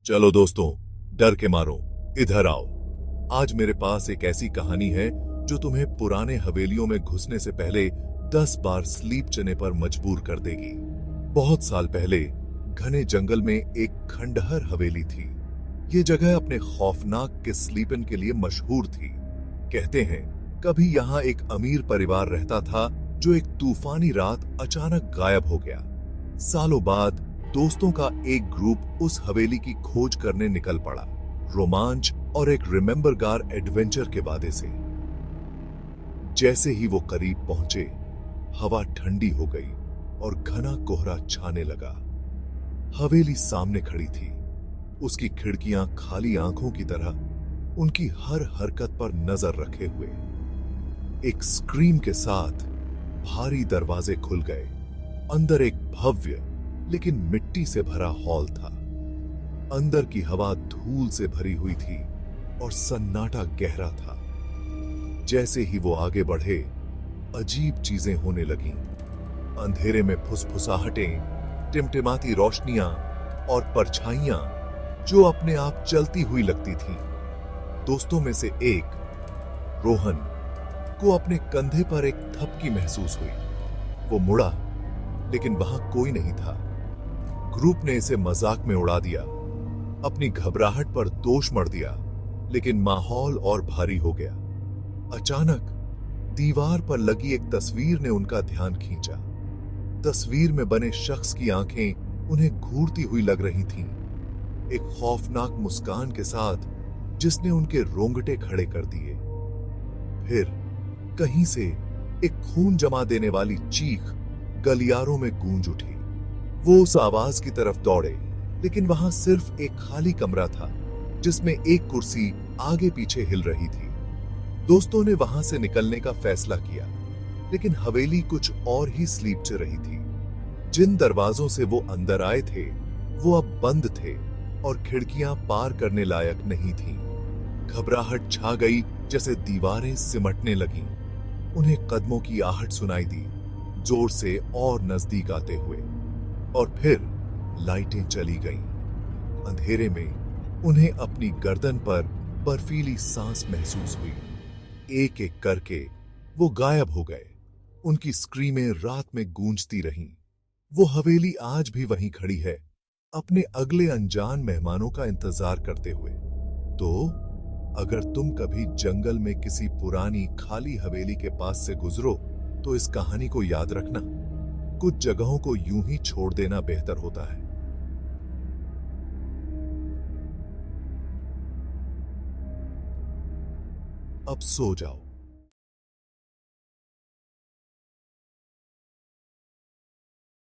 चलो दोस्तों, डर के मारो, इधर आओ। आज मेरे पास एक ऐसी कहानी है जो तुम्हें पुराने हवेलियों में घुसने से पहले 10 बार स्लीप चने पर मजबूर कर देगी। बहुत साल पहले घने जंगल में एक खंडहर हवेली थी। ये जगह अपने खौफनाक के स्लीपन के लिए मशहूर थी। कहते हैं कभी यहाँ एक अमीर परिवार रहता था जो एक तूफानी रात अचानक गायब हो गया। सालों बाद दोस्तों का एक ग्रुप उस हवेली की खोज करने निकल पड़ा, रोमांच और एक रिमेंबर गार एडवेंचर के वादे से। जैसे ही वो करीब पहुंचे, हवा ठंडी हो गई और घना कोहरा छाने लगा। हवेली सामने खड़ी थी, उसकी खिड़कियां खाली आंखों की तरह उनकी हर हरकत पर नजर रखे हुए। एक स्क्रीम के साथ भारी दरवाजे खुल गए। अंदर एक भव्य लेकिन मिट्टी से भरा हॉल था। अंदर की हवा धूल से भरी हुई थी और सन्नाटा गहरा था। जैसे ही वो आगे बढ़े, अजीब चीजें होने लगीं। अंधेरे में फुसफुसाहटें, टिमटिमाती रोशनियां और परछाइयां जो अपने आप चलती हुई लगती थीं। दोस्तों में से एक, रोहन, को अपने कंधे पर एक थपकी महसूस हुई। वो मुड़ा, लेकिन वहां कोई नहीं था। ग्रुप ने इसे मजाक में उड़ा दिया, अपनी घबराहट पर दोष मढ़ दिया, लेकिन माहौल और भारी हो गया। अचानक दीवार पर लगी एक तस्वीर ने उनका ध्यान खींचा। तस्वीर में बने शख्स की आंखें उन्हें घूरती हुई लग रही थीं, एक खौफनाक मुस्कान के साथ जिसने उनके रोंगटे खड़े कर दिए। फिर कहीं से एक खून जमा देने वाली चीख गलियारों में गूंज उठी। वो उस आवाज की तरफ दौड़े, लेकिन वहां सिर्फ एक खाली कमरा था जिसमें एक कुर्सी आगे पीछे हिल रही थी। दोस्तों ने वहां से निकलने का फैसला किया, लेकिन हवेली कुछ और ही स्लीप से रही थी। जिन दरवाजों से वो अंदर आए थे वो अब बंद थे और खिड़कियां पार करने लायक नहीं थीं। घबराहट छा गई, जैसे दीवारें सिमटने लगीं। उन्हें कदमों की आहट सुनाई दी, जोर से और नजदीक आते हुए। और फिर लाइटें चली गईं। अंधेरे में उन्हें अपनी गर्दन पर बर्फीली सांस महसूस हुई। एक एक करके वो गायब हो गए। उनकी स्क्रीमें रात में गूंजती रहीं। वो हवेली आज भी वहीं खड़ी है, अपने अगले अनजान मेहमानों का इंतजार करते हुए। तो अगर तुम कभी जंगल में किसी पुरानी खाली हवेली के पास से गुजरो, तो इस कहानी को याद रखना, कुछ जगहों को यूं ही छोड़ देना बेहतर होता है। अब सो जाओ।